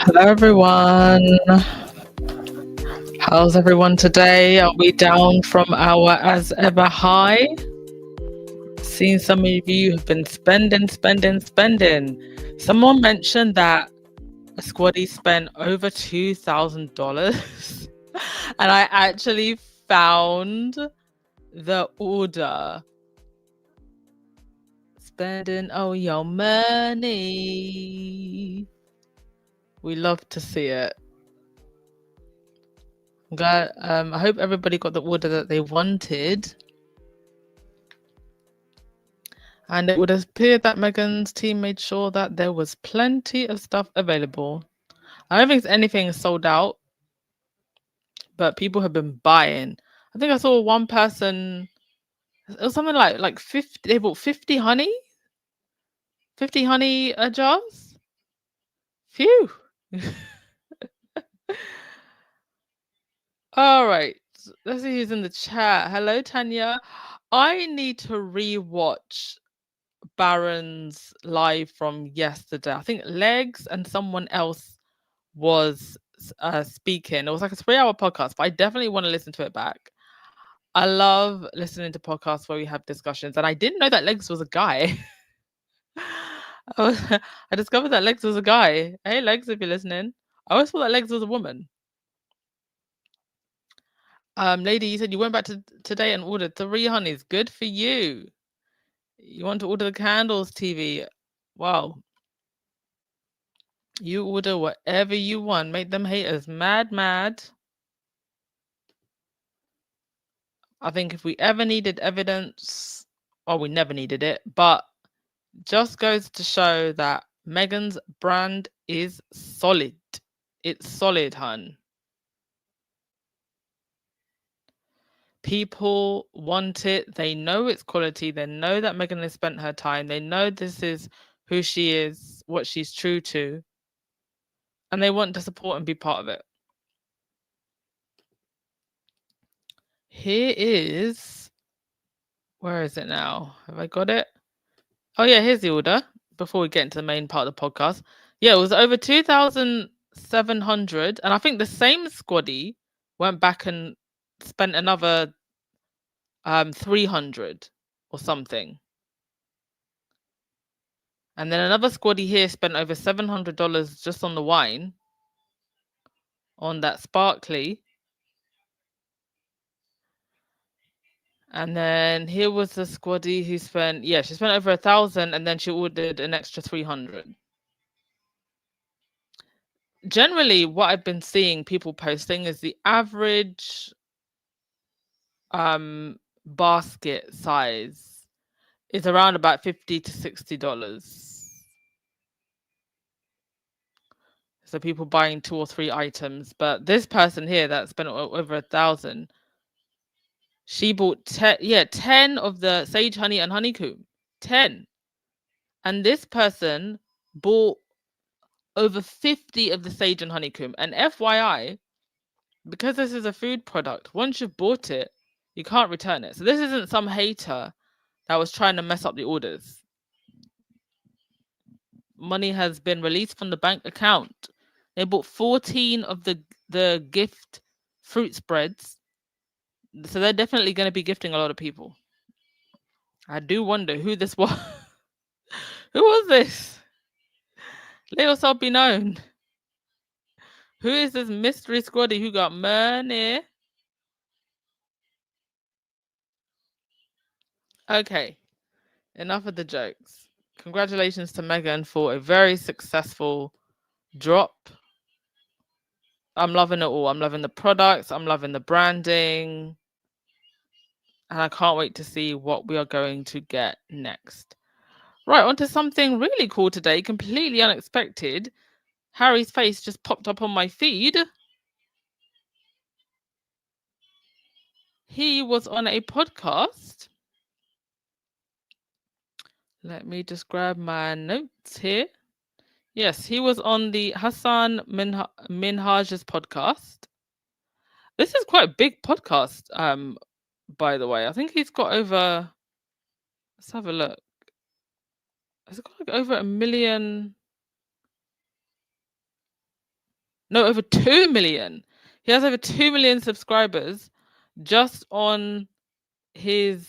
Hello, everyone. How's everyone today? Are we down from our as ever high? Seen some of you have been spending. Someone mentioned that a squaddy spent over $2,000, and I actually found the order. Spending all your money. We love to see it. I'm glad. I hope everybody got the order that they wanted. And it would appear that Megan's team made sure that there was plenty of stuff available. I don't think anything is sold out, but people have been buying. I think I saw one person, it was something like 50, they bought 50 honey jars. Phew. All right. Let's see who's in the chat. Hello, Tanya. I need to rewatch Baron's live from yesterday. I think Legs and someone else was speaking. It was like a 3-hour podcast, but I definitely want to listen to it back. I love listening to podcasts where we have discussions, and I didn't know that Legs was a guy. I discovered that Legs was a guy. Hey, Legs, if you're listening. I always thought that Legs was a woman. Lady, you said you went back to today and ordered 3 honeys. Good for you. You want to order the candles, TV. Wow. You order whatever you want. Make them haters mad. I think if we ever needed evidence, well, we never needed it, but just goes to show that Megan's brand is solid. It's solid, hun. People want it. They know it's quality. They know that Megan has spent her time. They know this is who she is, what she's true to. And they want to support and be part of it. Here is, where is it now? Have I got it? Oh yeah, here's the order before we get into the main part of the podcast. Yeah, it was over 2,700, and I think the same squaddy went back and spent another 300 or something. And then another squaddy here spent over $700 just on the wine, on that sparkly. And then here was the squaddy who spent, she spent over 1,000, and then she ordered an extra 300. Generally, what I've been seeing people posting is the average basket size is around about $50 to $60. So people buying 2 or 3 items, but this person here that spent over 1,000, she bought 10 of the sage honey and honeycomb. 10. And this person bought over 50 of the sage and honeycomb. And FYI, because this is a food product, once you've bought it, you can't return it. So this isn't some hater that was trying to mess up the orders. Money has been released from the bank account. They bought 14 of the gift fruit spreads. So they're definitely going to be gifting a lot of people. I do wonder who this was. Who was this? Let yourself be known. Who is this mystery squaddy who got money? Okay, enough of the jokes. Congratulations to Megan for a very successful drop. I'm loving it all. I'm loving the products. I'm loving the branding. And I can't wait to see what we are going to get next. Right, on to something really cool today, completely unexpected. Harry's face just popped up on my feed. He was on a podcast. Let me just grab my notes here. Yes, he was on the Hassan Minhaj's podcast. This is quite a big podcast, by the way. I think he's got over, let's have a look. It's got like over 1 million. No, over 2 million. He has over 2 million subscribers just on his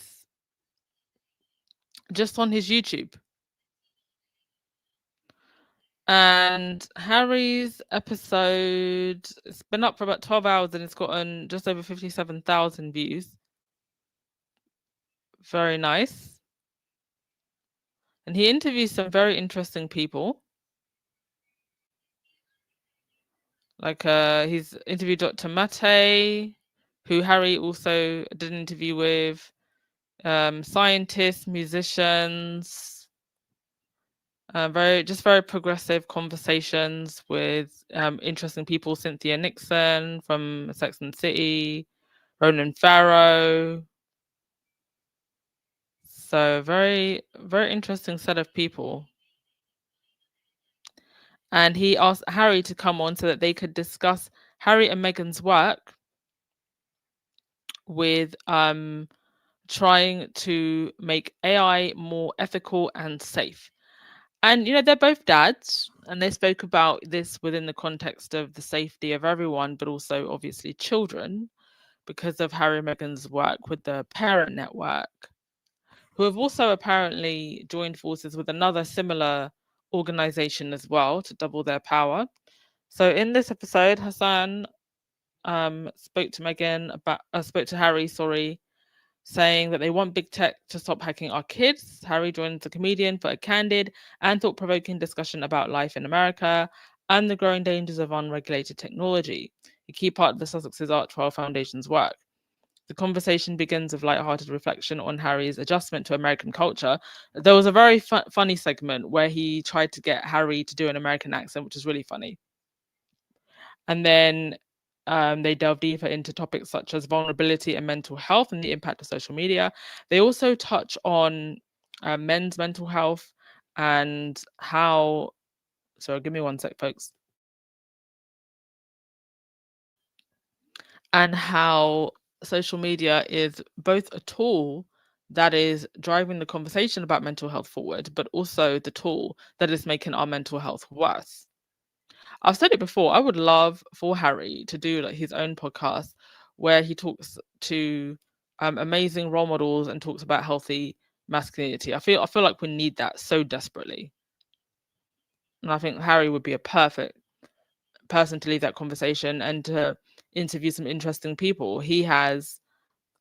YouTube. And Harry's episode, it's been up for about 12 hours and it's gotten just over 57,000 views. Very nice. And he interviews some very interesting people. Like he's interviewed Dr. Mate, who Harry also did an interview with, scientists, musicians, very progressive conversations with interesting people. Cynthia Nixon from Sex and the City, Ronan Farrow. So very interesting set of people. And he asked Harry to come on so that they could discuss Harry and Meghan's work with trying to make AI more ethical and safe. And, they're both dads, and they spoke about this within the context of the safety of everyone, but also obviously children, because of Harry and Meghan's work with the Parent Network, who have also apparently joined forces with another similar organization as well to double their power. So in this episode, Hassan spoke to Harry, saying that they want big tech to stop hacking our kids. Harry joins the comedian for a candid and thought-provoking discussion about life in America and the growing dangers of unregulated technology, a key part of the Sussex's Art Trial Foundation's work. The conversation begins with light-hearted reflection on Harry's adjustment to American culture. There was a very funny segment where he tried to get Harry to do an American accent, which is really funny. And then they delve deeper into topics such as vulnerability and mental health and the impact of social media. They also touch on men's mental health and how. So give me one sec, folks. And how social media is both a tool that is driving the conversation about mental health forward, but also the tool that is making our mental health worse. I've said it before, I would love for Harry to do like his own podcast where he talks to amazing role models and talks about healthy masculinity. I feel like we need that so desperately. And I think Harry would be a perfect person to lead that conversation and to interview some interesting people. He has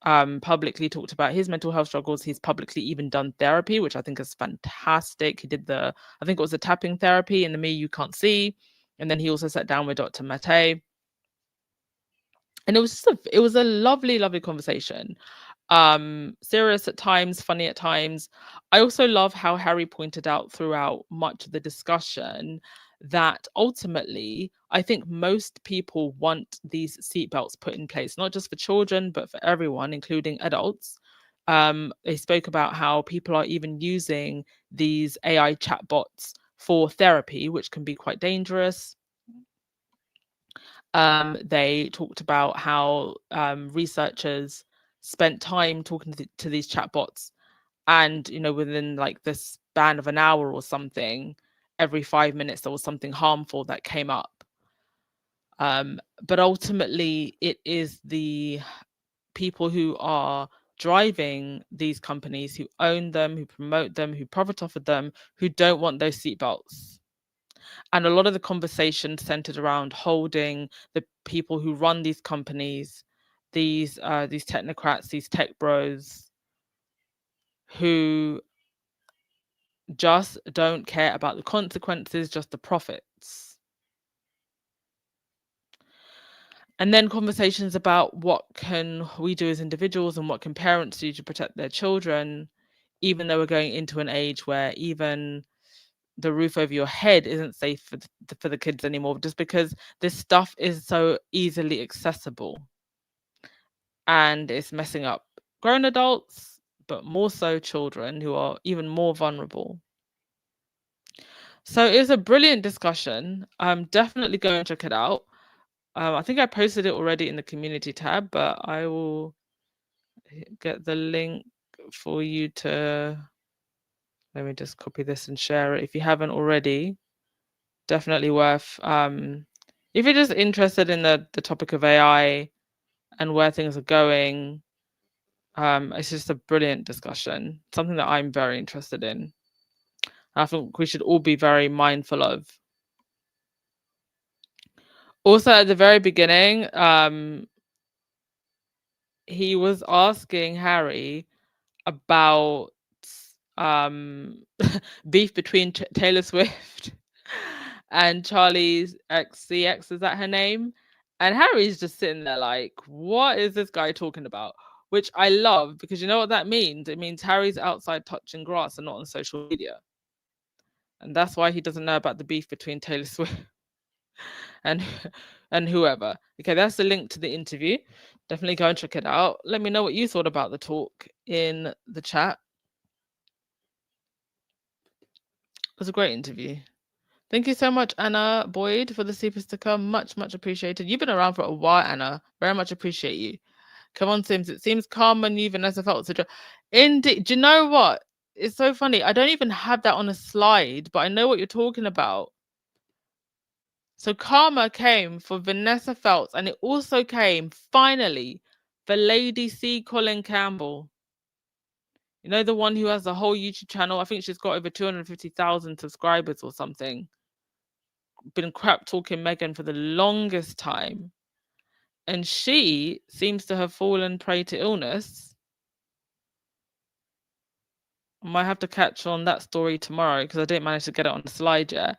publicly talked about his mental health struggles. He's publicly even done therapy, which I think is fantastic. He did I think it was the tapping therapy in the Me You Can't See. And then he also sat down with Dr. Mate. And it was a lovely, lovely conversation. Serious at times, funny at times. I also love how Harry pointed out throughout much of the discussion that ultimately, I think most people want these seatbelts put in place, not just for children, but for everyone, including adults. They spoke about how people are even using these AI chatbots for therapy, which can be quite dangerous. They talked about how researchers spent time talking to these chatbots, and within like the span of an hour or something, every 5 minutes there was something harmful that came up. But ultimately, it is the people who are driving these companies, who own them, who promote them, who profit off of them, who don't want those seatbelts. And a lot of the conversation centered around holding the people who run these companies, these technocrats, these tech bros, who just don't care about the consequences, just the profits. And then conversations about what can we do as individuals and what can parents do to protect their children, even though we're going into an age where even the roof over your head isn't safe for the kids anymore, just because this stuff is so easily accessible and it's messing up grown adults, but more so children who are even more vulnerable. So it was a brilliant discussion. I'm definitely going to check it out. I think I posted it already in the community tab, but I will get the link for you to. Let me just copy this and share it. If you haven't already, definitely worth if you're just interested in the topic of AI and where things are going, it's just a brilliant discussion, something that I'm very interested in. I think we should all be very mindful of. Also, at the very beginning, he was asking Harry about beef between Taylor Swift and Charlie's XCX. Is that her name? And Harry's just sitting there like, what is this guy talking about? Which I love, because you know what that means? It means Harry's outside touching grass and not on social media. And that's why he doesn't know about the beef between Taylor Swift and and whoever. Okay, that's the link to the interview. Definitely go and check it out. Let me know what you thought about the talk in the chat. It was a great interview. Thank you so much, Anna Boyd, for the super sticker. Much, much appreciated. You've been around for a while, Anna. Very much appreciate you. Come on, Sims. It seems calm and you, Vanessa, felt such a... Indeed. Do you know what? It's so funny. I don't even have that on a slide, but I know what you're talking about. So karma came for Vanessa Feltz, and it also came, finally, for Lady C. Colin Campbell. You know, the one who has a whole YouTube channel? I think she's got over 250,000 subscribers or something. Been crap talking Meghan for the longest time. And she seems to have fallen prey to illness. I might have to catch on that story tomorrow because I didn't manage to get it on the slide yet.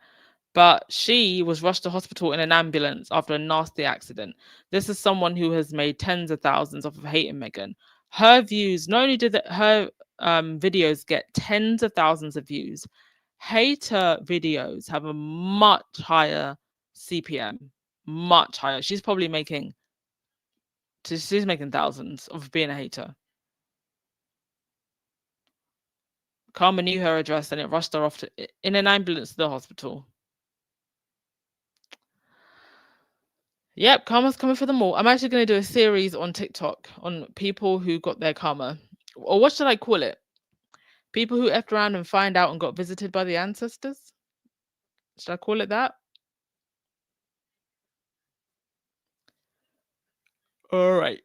But she was rushed to hospital in an ambulance after a nasty accident. This is someone who has made tens of thousands off of hating Meghan. Her views, not only did her videos get tens of thousands of views, hater videos have a much higher CPM, much higher. She's probably making thousands of being a hater. Karma knew her address and it rushed her off in an ambulance to the hospital. Yep, karma's coming for them all. I'm actually going to do a series on TikTok on people who got their karma. Or what should I call it? People who effed around and find out and got visited by the ancestors? Should I call it that? All right.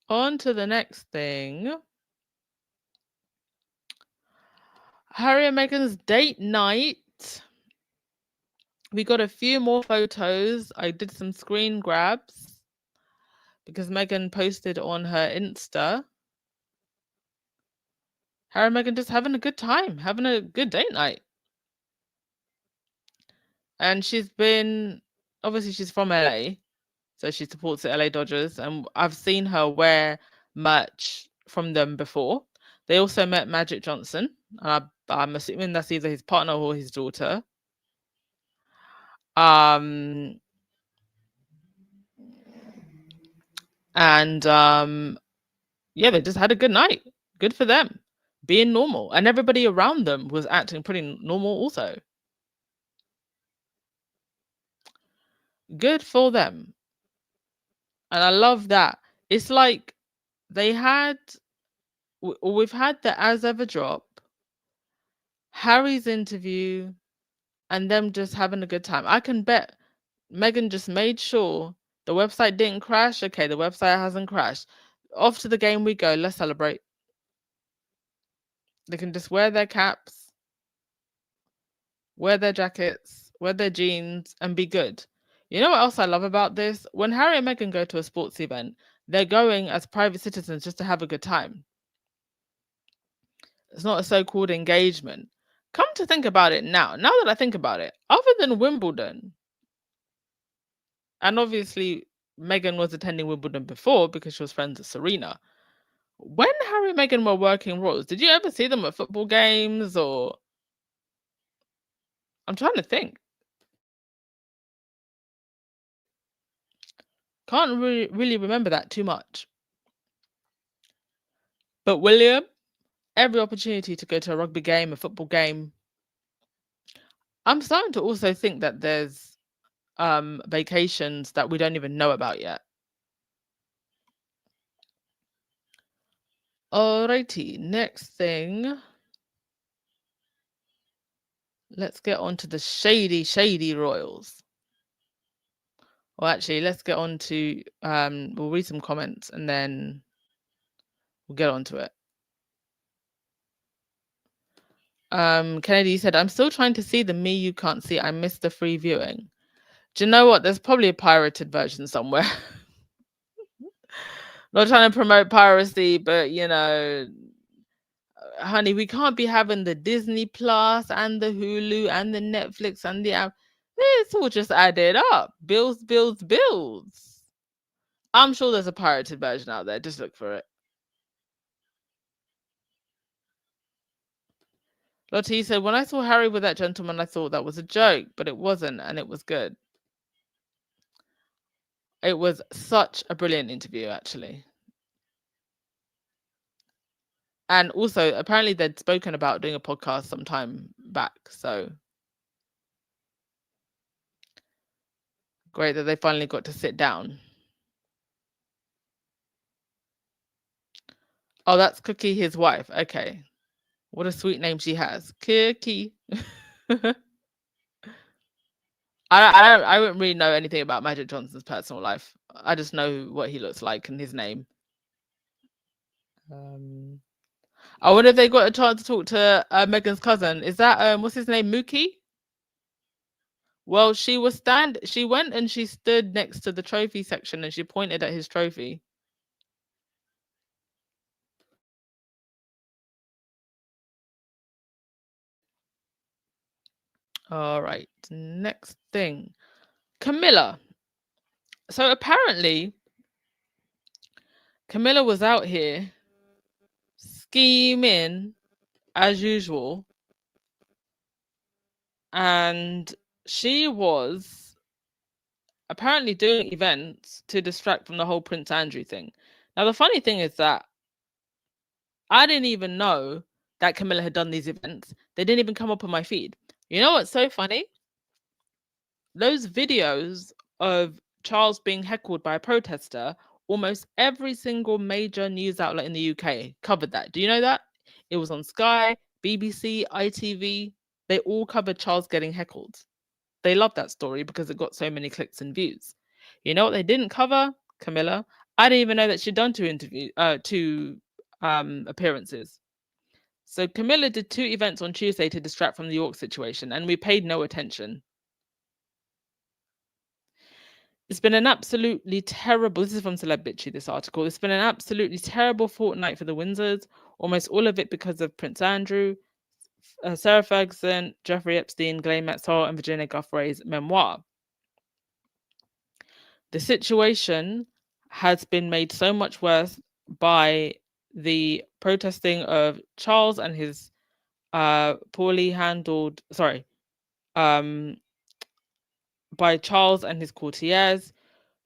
On to the next thing. Harry and Meghan's date night. We got a few more photos. I did some screen grabs because Meghan posted on her Insta. Harry and Meghan just having a good time, having a good date night. And she's been, obviously she's from LA, so she supports the LA Dodgers, and I've seen her wear merch from them before. They also met Magic Johnson, and I'm assuming that's either his partner or his daughter. Yeah, they just had a good night. Good for them. Being normal. And everybody around them was acting pretty normal also. Good for them. And I love that. It's like we've had the As Ever drop, Harry's interview, and them just having a good time. I can bet Meghan just made sure the website didn't crash. Okay, the website hasn't crashed. Off to the game we go. Let's celebrate. They can just wear their caps, wear their jackets, wear their jeans, and be good. You know what else I love about this? When Harry and Meghan go to a sports event, they're going as private citizens just to have a good time. It's not a so-called engagement. Come to think about it now that I think about it, other than Wimbledon, and obviously Meghan was attending Wimbledon before because she was friends with Serena. When Harry and Meghan were working roles, did you ever see them at football games or... I'm trying to think. Can't really remember that too much. But William, every opportunity to go to a rugby game, a football game. I'm starting to also think that there's vacations that we don't even know about yet. Alrighty, next thing. Let's get on to the shady royals. Well, actually, let's get on to, we'll read some comments and then we'll get on to it. Kennedy said, I'm still trying to see the Me You Can't See. I missed the free viewing. Do you know what? There's probably a pirated version somewhere. Not trying to promote piracy, but honey, we can't be having the Disney Plus and the Hulu and the Netflix and the app. It's all just added up. Bills. I'm sure there's a pirated version out there. Just look for it. Lottie said, when I saw Harry with that gentleman, I thought that was a joke, but it wasn't, and it was good. It was such a brilliant interview, actually. And also, apparently, they'd spoken about doing a podcast some time back. So great that they finally got to sit down. Oh, that's Cookie, his wife. Okay. What a sweet name she has. Cookie. I don't really know anything about Magic Johnson's personal life. I just know what he looks like and his name. I wonder if they got a chance to talk to Meghan's cousin. Is that what's his name, Mookie? Well, she went and she stood next to the trophy section and she pointed at his trophy. All right, next thing. Camilla. So apparently, Camilla was out here scheming as usual. And she was apparently doing events to distract from the whole Prince Andrew thing. Now, the funny thing is that I didn't even know that Camilla had done these events. They didn't even come up on my feed. You know what's so funny? Those videos of Charles being heckled by a protester, almost every single major news outlet in the UK covered that. Do you know that? It was on Sky, BBC, ITV. They all covered Charles getting heckled. They loved that story because it got so many clicks and views. You know what they didn't cover? Camilla. I didn't even know that she'd done two appearances. So Camilla did 2 events on Tuesday to distract from the York situation, and we paid no attention. It's been an absolutely terrible, this is from Celeb Bitchy, this article. It's been an absolutely terrible fortnight for the Windsors, almost all of it because of Prince Andrew, Sarah Ferguson, Jeffrey Epstein, Ghislaine Maxwell, and Virginia Giuffre's memoir. The situation has been made so much worse by the protesting of Charles and his poorly handled, by Charles and his courtiers,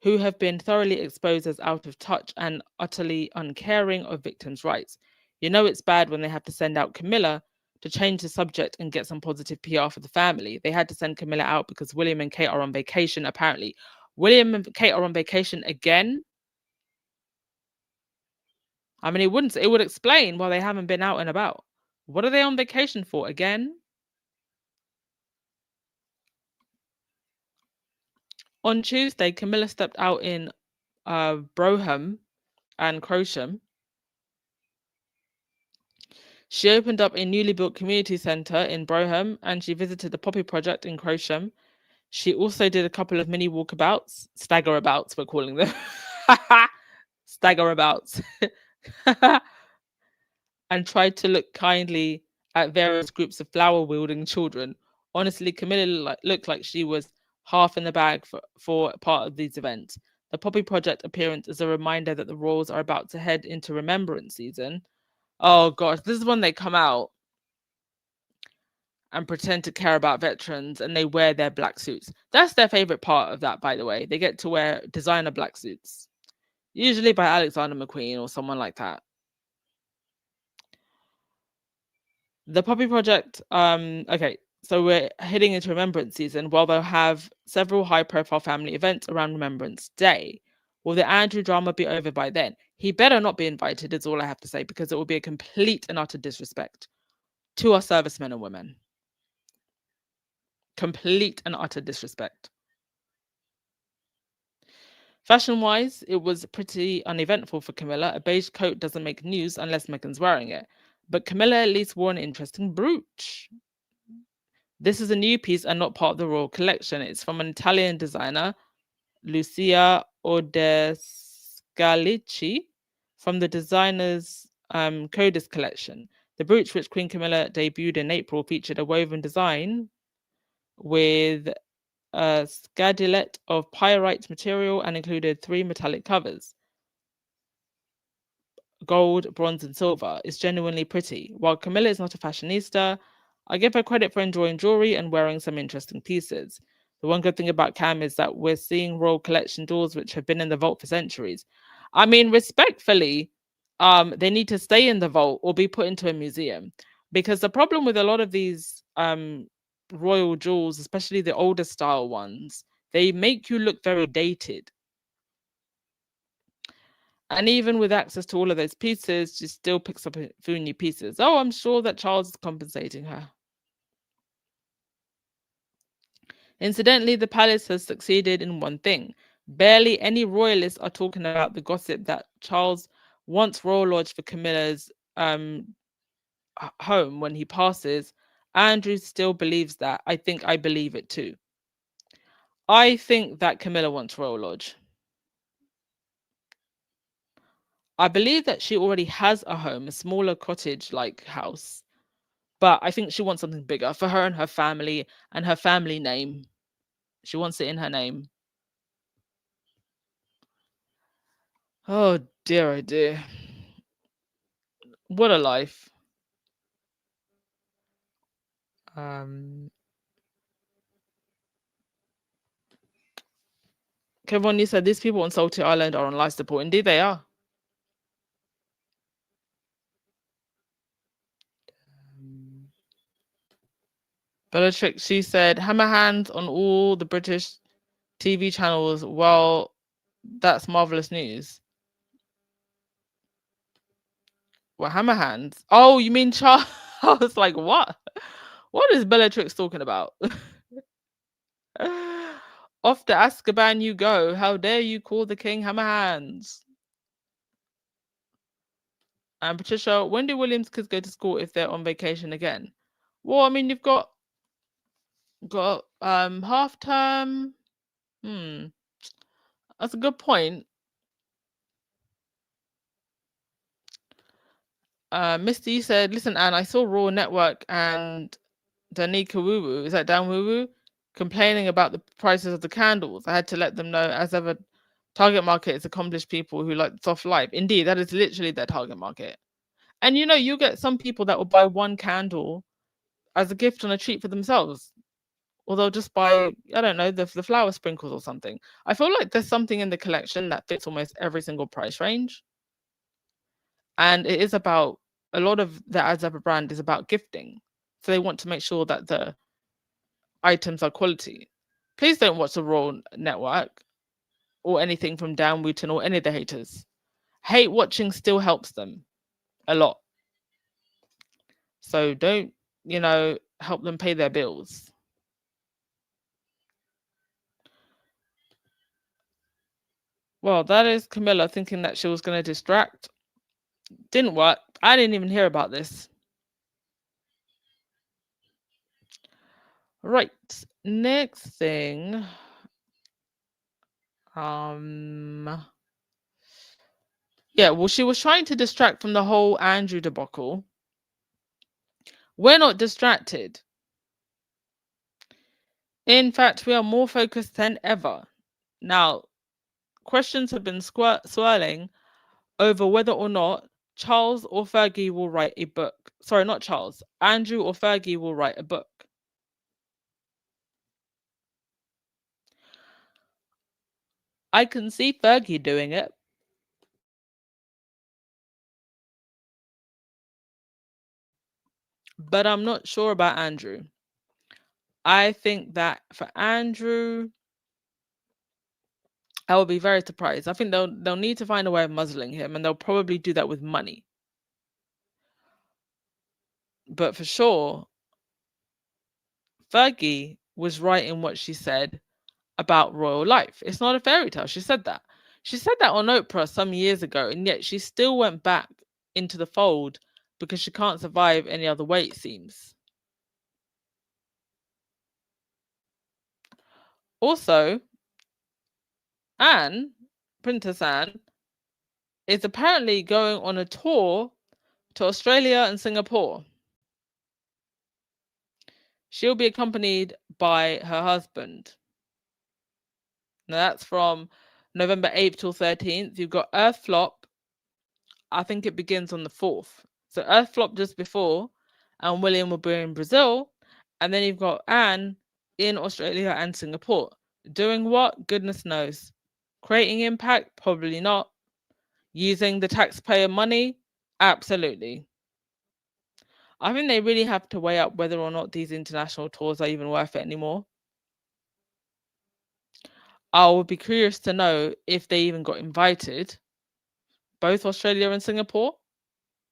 who have been thoroughly exposed as out of touch and utterly uncaring of victims' rights. You know it's bad when they have to send out Camilla to change the subject and get some positive PR for the family. They had to send Camilla out because William and Kate are on vacation, apparently. William and Kate are on vacation again. I mean, it would explain why they haven't been out and about. What are they on vacation for again? On Tuesday, Camilla stepped out in Broham and Crosham. She opened up a newly built community centre in Broham and she visited the Poppy Project in Crosham. She also did a couple of mini walkabouts, staggerabouts, we're calling them. Staggerabouts. And tried to look kindly at various groups of flower-wielding children. Honestly, Camilla looked like she was half in the bag for part of these events. The Poppy Project appearance is a reminder that the royals are about to head into remembrance season. Oh gosh, this is when they come out and pretend to care about veterans and they wear their black suits. That's their favorite part of that, by the way. They get to wear designer black suits, usually by Alexander McQueen or someone like that. The Poppy Project, okay, so we're heading into Remembrance season. While they'll have several high-profile family events around Remembrance Day, will the Andrew drama be over by then? He better not be invited, is all I have to say, because it will be a complete and utter disrespect to our servicemen and women. Complete and utter disrespect. Fashion-wise, it was pretty uneventful for Camilla. A beige coat doesn't make news unless Meghan's wearing it. But Camilla at least wore an interesting brooch. This is a new piece and not part of the royal collection. It's from an Italian designer, Lucia Odescalchi, from the designer's Codis collection. The brooch, which Queen Camilla debuted in April, featured a woven design with a scadulet of pyrite material and included 3 metallic covers: gold, bronze, and silver. It's genuinely pretty. While Camilla is not a fashionista, I give her credit for enjoying jewelry and wearing some interesting pieces. The one good thing about Cam is that we're seeing royal collection jewels which have been in the vault for centuries. I mean, respectfully, they need to stay in the vault or be put into a museum, because the problem with a lot of these royal jewels, especially the older style ones, they make you look very dated. And even with access to all of those pieces, she still picks up a few new pieces. Oh, I'm sure that Charles is compensating her. Incidentally, the palace has succeeded in one thing. Barely any royalists are talking about the gossip that Charles wants Royal Lodge for Camilla's home when he passes. Andrew still believes that. I think I believe it too. I think that Camilla wants Royal Lodge. I believe that she already has a home, a smaller cottage-like house. But I think she wants something bigger for her and her family name. She wants it in her name. Oh dear, oh dear. What a life. Kevin, you said these people on Salty Island are on life support. Indeed, they are. Bellatrix, she said, hammer hands on all the British TV channels. Well, that's marvelous news. Well, hammer hands. Oh, you mean Charles? I was like, what? What is Bellatrix talking about? Off to Azkaban you go. How dare you call the king hammer hands? And Patricia, when do William's kids go to school if they're on vacation again? Well, I mean, you've got half term. That's a good point. Misty said, listen, Anne, I saw Raw Network and Danica Woo Woo, is that Dan Woo Woo, complaining about the prices of the candles. I had to let them know, as ever, target market is accomplished people who like soft life. Indeed, that is literally their target market. And you get some people that will buy one candle as a gift and a treat for themselves. Or they'll just buy, I don't know, the flower sprinkles or something. I feel like there's something in the collection that fits almost every single price range. And it is about, a lot of the Azapa brand is about gifting. So they want to make sure that the items are quality. Please don't watch the Royal Network or anything from Dan Wooten or any of the haters. Hate watching still helps them a lot. So don't, help them pay their bills. Well, that is Camilla thinking that she was going to distract. Didn't work. I didn't even hear about this. Right. Next thing. Yeah, well, she was trying to distract from the whole Andrew debacle. We're not distracted. In fact, we are more focused than ever. Now, questions have been swirling over whether or not Charles or Fergie will write a book. Sorry, not Charles. Andrew or Fergie will write a book. I can see Fergie doing it. But I'm not sure about Andrew. I think that for Andrew, I will be very surprised. I think they'll need to find a way of muzzling him, and they'll probably do that with money. But for sure, Fergie was right in what she said about royal life. It's not a fairy tale. She said that. She said that on Oprah some years ago, and yet she still went back into the fold because she can't survive any other way, it seems. Also, Princess Anne, is apparently going on a tour to Australia and Singapore. She'll be accompanied by her husband. Now that's from November 8th till 13th. You've got Earth Flop. I think it begins on the 4th. So Earth Flop just before, and William will be in Brazil. And then you've got Anne in Australia and Singapore. Doing what? Goodness knows. Creating impact? Probably not. Using the taxpayer money? Absolutely. I think they really have to weigh up whether or not these international tours are even worth it anymore. I would be curious to know if they even got invited. Both Australia and Singapore?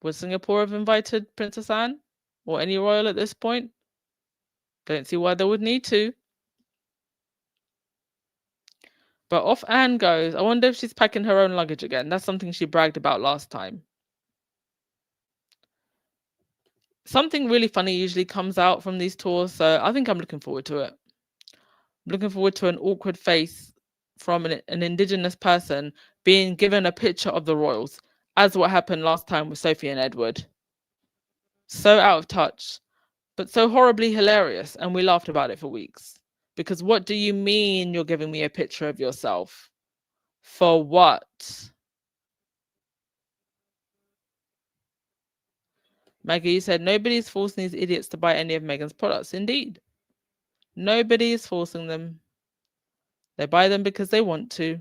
Would Singapore have invited Princess Anne or any royal at this point? Don't see why they would need to. But off Anne goes. I wonder if she's packing her own luggage again. That's something she bragged about last time. Something really funny usually comes out from these tours, so I think I'm looking forward to it. I'm looking forward to an awkward face from an Indigenous person being given a picture of the royals, as what happened last time with Sophie and Edward. So out of touch, but so horribly hilarious, and we laughed about it for weeks. Because what do you mean you're giving me a picture of yourself? For what? Maggie said, nobody's forcing these idiots to buy any of Meghan's products. Indeed. Nobody is forcing them. They buy them because they want to.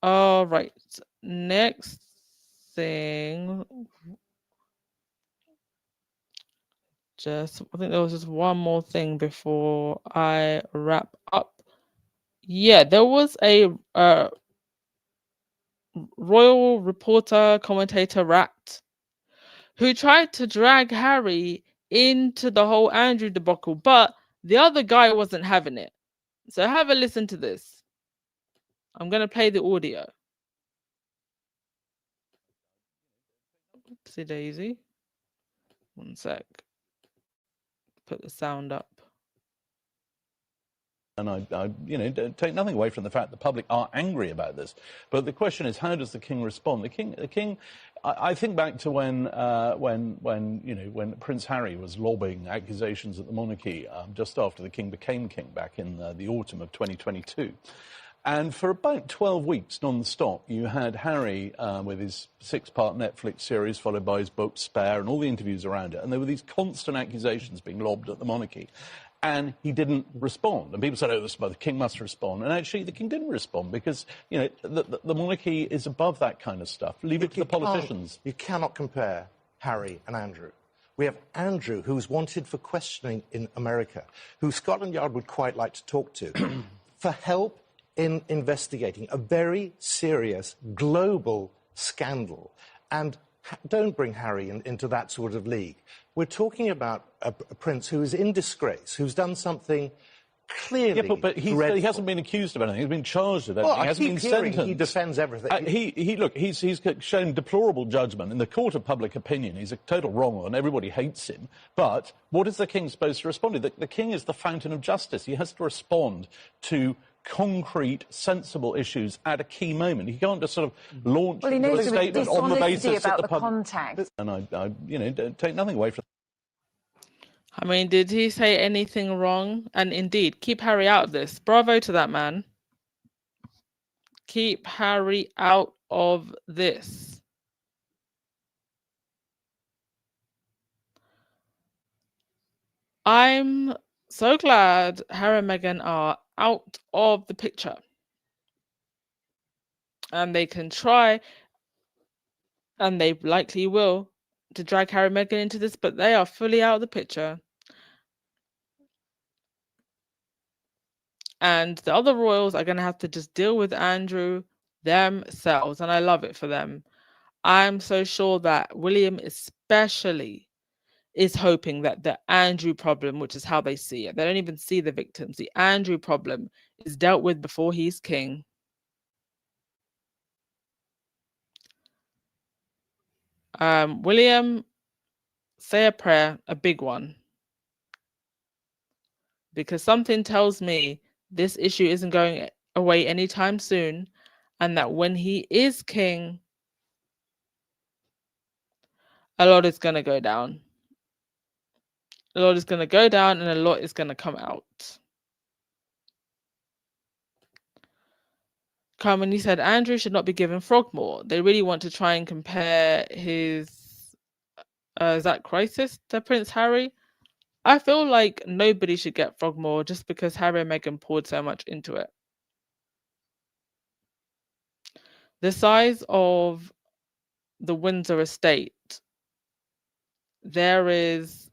All right. Next thing. I think there was just one more thing before I wrap up. Yeah, there was a royal reporter, commentator, rat, who tried to drag Harry into the whole Andrew debacle, but the other guy wasn't having it. So have a listen to this. I'm going to play the audio. Oopsie daisy. One sec. Put the sound up. And I don't take nothing away from the fact the public are angry about this. But the question is, how does the king respond? The king. I think back to when Prince Harry was lobbying accusations at the monarchy just after the king became king back in the autumn of 2022. And for about 12 weeks non-stop, you had Harry with his 6-part Netflix series, followed by his book Spare, and all the interviews around it. And there were these constant accusations being lobbed at the monarchy. And he didn't respond. And people said, oh, the king must respond. And actually, the king didn't respond because, the monarchy is above that kind of stuff. Leave it to the politicians. You cannot compare Harry and Andrew. We have Andrew, who's wanted for questioning in America, who Scotland Yard would quite like to talk to, for help in investigating a very serious global scandal. And don't bring Harry into that sort of league. We're talking about a prince who is in disgrace, who's done something clearly but he hasn't been accused of anything. He's been charged with anything. Well, he hasn't been sentenced. He defends everything. He's shown deplorable judgment in the court of public opinion. He's a total wrong one. Everybody hates him. But what is the king supposed to respond to? The king is the fountain of justice. He has to respond to concrete, sensible issues at a key moment. He can't just sort of launch a statement on the basis about that the contact. And I don't take nothing away from. I mean, did he say anything wrong? And indeed, keep Harry out of this. Bravo to that man. Keep Harry out of this. I'm so glad Harry and Meghan are out of the picture. And they can try, and they likely will, to drag Harry and Meghan into this, but they are fully out of the picture. And the other royals are going to have to just deal with Andrew themselves. And I love it for them. I'm so sure that William especially is hoping that the Andrew problem, which is how they see it, they don't even see the victims. The Andrew problem is dealt with before he's king. William, say a prayer, a big one. Because something tells me this issue isn't going away anytime soon, and that when he is king, a lot is going to go down. A lot is going to go down and a lot is going to come out. Carmen, you said Andrew should not be given Frogmore. They really want to try and compare his is that crisis to Prince Harry? I feel like nobody should get Frogmore just because Harry and Meghan poured so much into it. The size of the Windsor estate, there is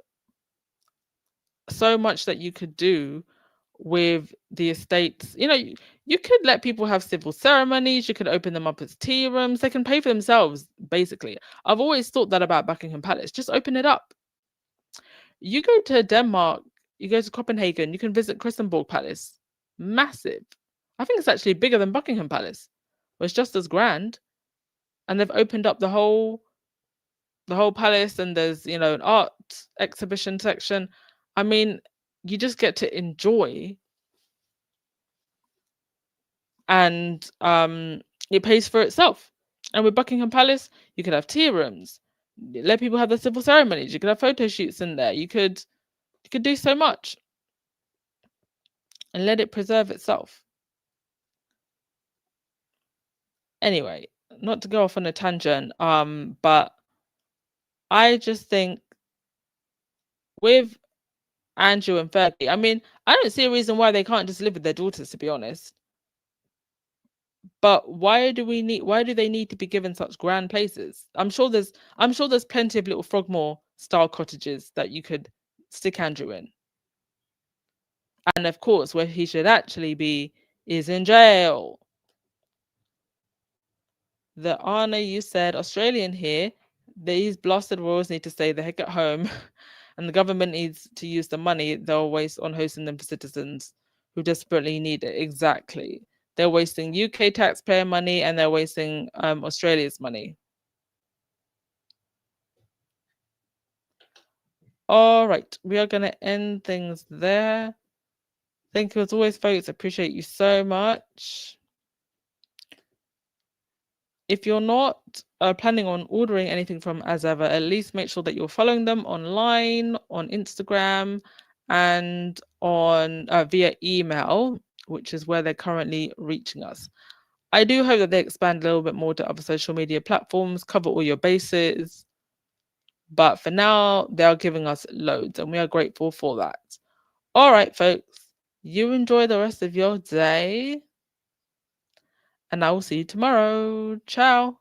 so much that you could do with the estates. You know, you could let people have civil ceremonies, you could open them up as tea rooms, they can pay for themselves, basically. I've always thought that about Buckingham Palace. Just open it up. You go to Denmark, you go to Copenhagen, you can visit Christiansborg Palace. Massive. I think it's actually bigger than Buckingham Palace. Well, it's just as grand. And they've opened up the whole palace, and there's, you know, an art exhibition section. I mean, you just get to enjoy, and it pays for itself. And with Buckingham Palace, you could have tea rooms, let people have the civil ceremonies, you could have photo shoots in there, you could do so much and let it preserve itself. Anyway, not to go off on a tangent, but I just think with Andrew and Fergie, I mean, I don't see a reason why they can't just live with their daughters, to be honest. But why do they need to be given such grand places? I'm sure there's plenty of little Frogmore style cottages that you could stick Andrew in. And of course, where he should actually be is in jail. The Anna, you said Australian here. These blasted royals need to stay the heck at home, and the government needs to use the money they'll waste on hosting them for citizens who desperately need it. Exactly. They're wasting UK taxpayer money and they're wasting Australia's money. All right, we are going to end things there. Thank you as always, folks. Appreciate you so much. If you're not planning on ordering anything from As Ever, at least make sure that you're following them online, on Instagram, and on via email, which is where they're currently reaching us. I do hope that they expand a little bit more to other social media platforms, cover all your bases. But for now, they are giving us loads, and we are grateful for that. All right, folks, you enjoy the rest of your day, and I will see you tomorrow. Ciao.